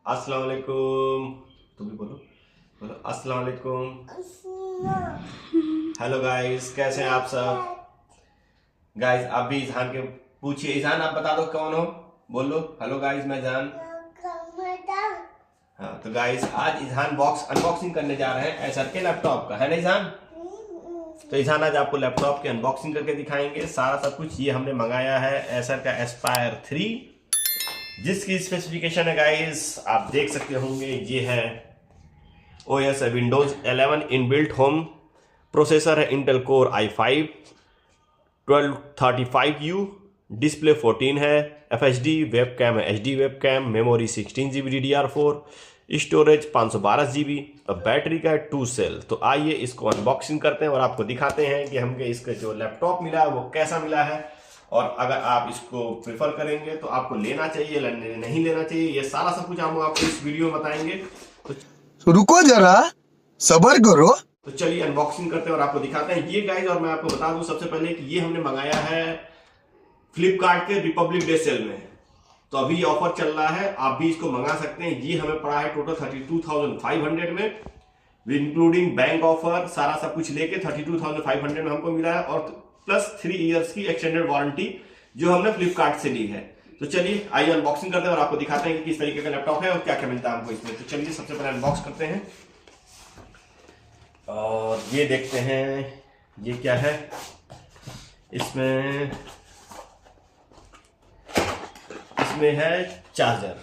अस्सलाम वालेकुम। तुम भी बोलो बोलो अस्सलाम वालेकुम। हेलो गाइस, कैसे हैं आप सब? गाइस आप भी इजहान के पूछिए। इजहान आप बता दो कौन हो, बोल लो हेलो गाइस मैं इजहान। हाँ तो गाइस आज इजहान अनबॉक्सिंग करने जा रहे हैं एसर के लैपटॉप का, है ना इजहान? तो इजहान आज आपको लैपटॉप की अनबॉक्सिंग करके दिखाएंगे सारा सब कुछ। ये हमने मंगाया है एसर का एस्पायर 3, जिसकी स्पेसिफिकेशन है गाइस आप देख सकते होंगे। ये है ओएस है विंडोज 11 इनबिल्ट होम, प्रोसेसर है Intel core i5 1235U, display 14 है, FHD वेब कैम है, HD web cam, memory 16GB DDR4, storage 512GB और बैटरी का है 2 सेल। तो आइए इसको अनबॉक्सिंग करते हैं और आपको दिखाते हैं कि हमको इसका जो लैपटॉप मिला है वो कैसा मिला है, और अगर आप इसको प्रेफर करेंगे तो आपको लेना चाहिए नहीं लेना चाहिए, ये सारा सब कुछ हम आपको इस वीडियो में बताएंगे। तो रुको जरा, सबर करो। तो चलिए अनबॉक्सिंग करते हैं और आपको दिखाते हैं ये गाइस। और मैं आपको बता दूं सबसे पहले कि ये हमने मंगाया है फ्लिपकार्ट के रिपब्लिक डे सेल में। तो अभी ऑफर चल रहा है, आप भी इसको मंगा सकते हैं। ये हमें पड़ा है टोटल 32,500 में, इंक्लूडिंग बैंक ऑफर सारा सब कुछ लेके 32,500 में हमको मिला है, और प्लस 3 इयर्स की एक्सटेंडेड वारंटी जो हमने फ्लिपकार्ट से ली है। तो चलिए आइए अनबॉक्सिंग करते हैं और आपको दिखाते हैं कि किस तरीके का लैपटॉप है और क्या क्या मिलता है हमको इसमें। तो चलिए सबसे पहले अनबॉक्स करते हैं और ये देखते हैं ये क्या है इसमें है चार्जर।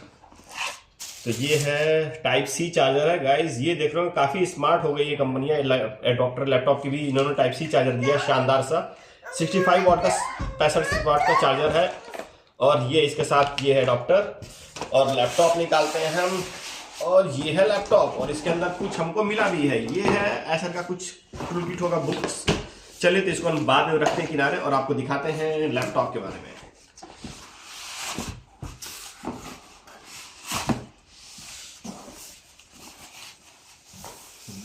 तो ये है टाइप सी चार्जर है गाइस। ये देख रहे हो काफी स्मार्ट हो गई ये कंपनियां, एडॉप्टर लैपटॉप की भी इन्होंने टाइप सी चार्जर दिया, शानदार सा 65 वाट का 65 वाट का चार्जर है। और ये इसके साथ ये है एडॉप्टर, और लैपटॉप निकालते हैं हम, और ये है लैपटॉप, और इसके अंदर कुछ हमको मिला भी है। ये है ऐसा का कुछ टूल किट होगा, बुक्स। चलिए तो इसको हम बाद में रखते हैं किनारे और आपको दिखाते हैं लैपटॉप के बारे में।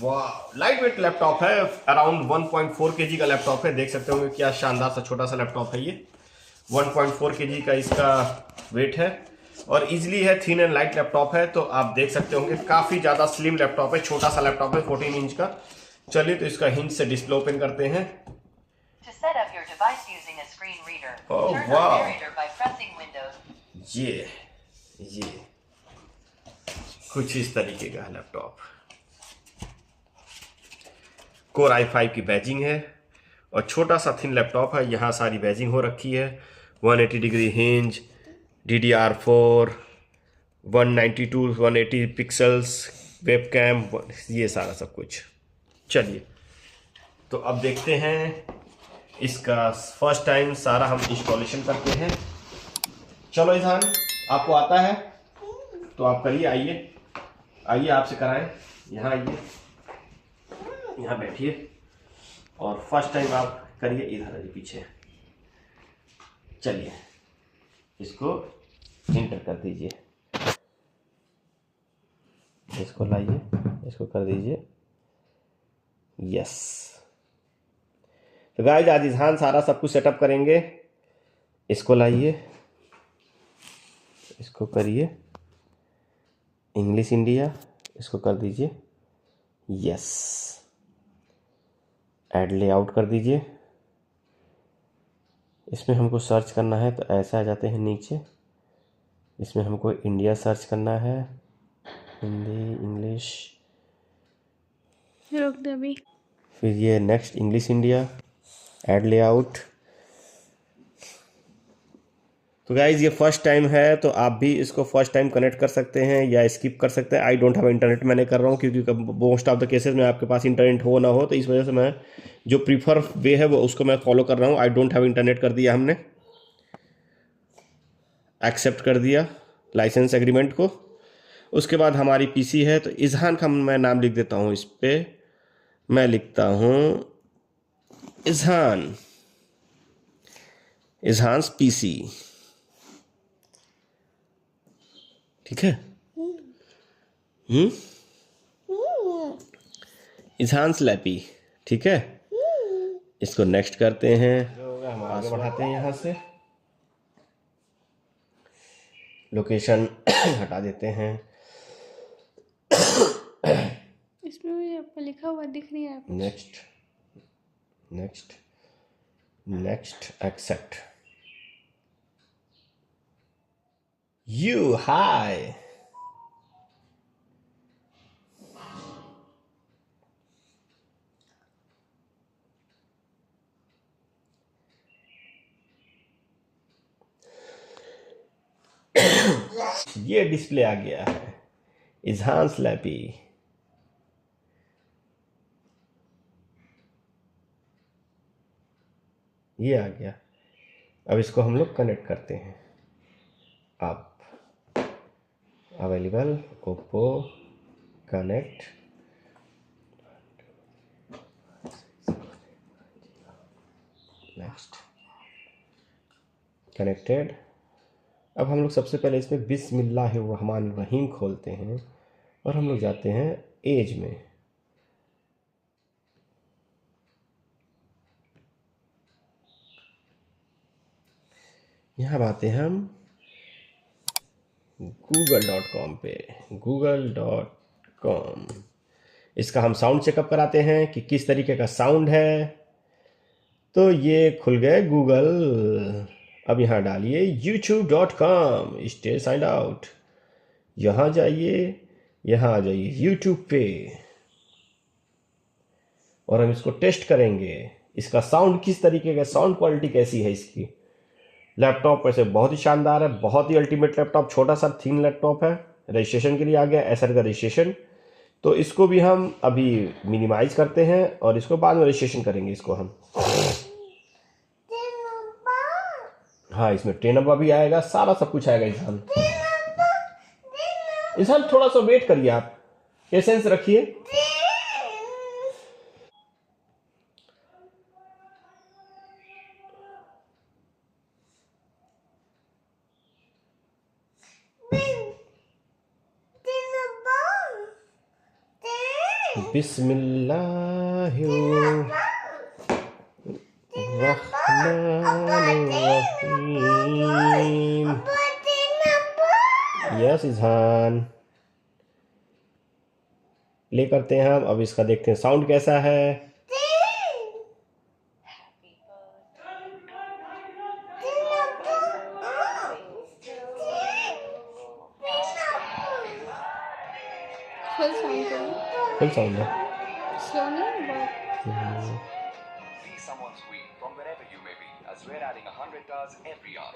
वाह, लाइट वेट लैपटॉप है, अराउंड 1.4 kg का लैपटॉप है। देख सकते होंगे क्या शानदार सा छोटा सा लैपटॉप है ये। 1.4 kg का इसका वेट है और इजीली है, थिन एंड लाइट लैपटॉप है। तो आप देख सकते होंगे काफी ज्यादा स्लिम लैपटॉप है, छोटा सा लैपटॉप है 14 इंच का। चलिए तो इसका हिंज से डिस्प्ले ओपन करते हैं। ओह वाह, ये कुछ इस तरीके का लैपटॉप, कोर i5 की बैजिंग है और छोटा सा थिन लैपटॉप है। यहाँ सारी बैजिंग हो रखी है, 180 degree hinge, DDR4, 192 180 pixels, web cam, ये सारा सब कुछ। चलिए तो अब देखते हैं इसका फर्स्ट टाइम सारा हम इंस्टॉलेशन करते हैं। चलो इजहान आपको आता है तो आप करिए, आइए आपसे कराएं। यहाँ आइए, यहाँ बैठिए और फर्स्ट टाइम आप करिए, इधर आइए पीछे। चलिए इसको इंटर कर दीजिए, इसको लाइए, इसको कर दीजिए यस। तो गाइस आज इजहान सारा सब कुछ सेटअप करेंगे। इसको लाइए, इसको करिए इंग्लिश इंडिया, इसको कर दीजिए यस, ऐड लेआउट कर दीजिए। इसमें हमको सर्च करना है तो ऐसे आ जाते हैं नीचे। इसमें हमको इंडिया सर्च करना है, हिंदी इंग्लिश, रोक दे अभी। फिर ये next English India, add layout. तो गाइज ये फर्स्ट टाइम है तो आप भी इसको फर्स्ट टाइम कनेक्ट कर सकते हैं या स्किप कर सकते हैं। आई डोंट हैव इंटरनेट मैंने कर रहा हूँ क्योंकि मोस्ट ऑफ द केसेस में आपके पास इंटरनेट हो ना हो, तो इस वजह से मैं जो प्रीफर वे है वो उसको मैं फॉलो कर रहा हूँ। आई डोंट हैव इंटरनेट कर दिया हमने, एक्सेप्ट कर दिया लाइसेंस एग्रीमेंट को। उसके बाद हमारी पीसी है तो इजहान का मैं नाम लिख देता हूँ, इस पर मैं लिखता हूँ इजहान्स पीसी, ठीक है। इजहान्स लैपी, ठीक है। इसको नेक्स्ट करते हैं, हम आगे बढ़ाते हैं। यहाँ से लोकेशन हटा देते हैं, इसमें भी आपका लिखा हुआ दिख नहीं रहा है। Next except you hi. ये डिस्प्ले आ गया है इजहान स्लैपी। ये आ गया। अब इसको हम लोग कनेक्ट करते हैं। अब available Oppo connect. Next connected. अब हम लोग सबसे पहले इसमें बिस्मिल्लाहिर्रहमानिर्रहीम खोलते हैं और हम लोग जाते हैं एज में। यहाँ आते हैं हम google.com पे। google.com इसका हम साउंड चेकअप कराते हैं कि किस तरीके का साउंड है। तो ये खुल गए गूगल। अब यहाँ डालिए youtube.com स्टे साइंड आउट। यहाँ जाइए, यहाँ आ जाइए यूट्यूब पे और हम इसको टेस्ट करेंगे इसका साउंड किस तरीके का, साउंड क्वालिटी कैसी है इसकी। लैपटॉप वैसे बहुत ही शानदार है, बहुत ही अल्टीमेट लैपटॉप। छोटा सा थीन लैपटॉप है। रजिस्ट्रेशन के लिए आ गया एसर का रजिस्ट्रेशन। तो इसको भी हम अभी मिनिमाइज करते हैं और इसको बाद में रजिस्ट्रेशन करेंगे इसको हम। हाँ, इसमें ट्रेन नंबर भी आएगा, सारा सब कुछ आएगा। इंसान थोड़ा सा वेट करिए, आप पेशेंस रखिए। बिस्मिल्लाहिर्रहमानिर्रहीम। यस इजहान, प्ले करते हैं हम। अब इसका देखते हैं साउंड कैसा है। फुल साउंड करो। फुल साउंड है। स्लो नहीं बहुत। Be someone sweet from wherever you may be, as we're adding 100 cars every hour.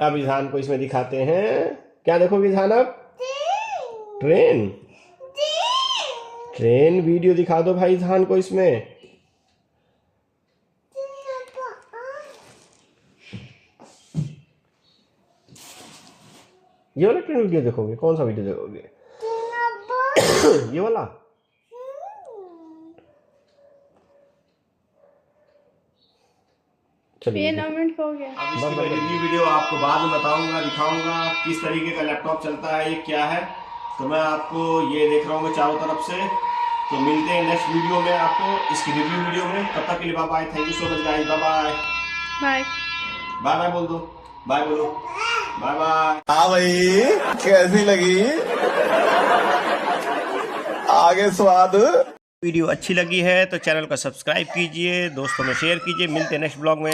अब इजहान को इसमें दिखाते हैं। क्या देखोगे इजहान? अब ट्रेन वीडियो दिखा दो भाई इजहान को इसमें। ये वाला ट्रेन वीडियो देखोगे? कौन सा वीडियो देखोगे? ये वाला? चलिए, 9 मिनट हो गया। अब इसकी मैं रिव्यू वीडियो आपको बाद में बताऊंगा, दिखाऊंगा किस तरीके का लैपटॉप चलता है, ये क्या है। तो मैं आपको ये देख रहा हूँ चारों तरफ से। तो मिलते हैं नेक्स्ट वीडियो में आपको इसकी रिव्यू वीडियो में। तब तक के लिए bye bye. Thank you so much guys. Bye bye. Bye bye bye बोल दो। बाय बोलो। Bye bye. हाँ भाई, कैसी लगी आगे स्वाद? वीडियो अच्छी लगी है तो चैनल को सब्सक्राइब कीजिए, दोस्तों में शेयर कीजिए। मिलते हैं नेक्स्ट ब्लॉग में।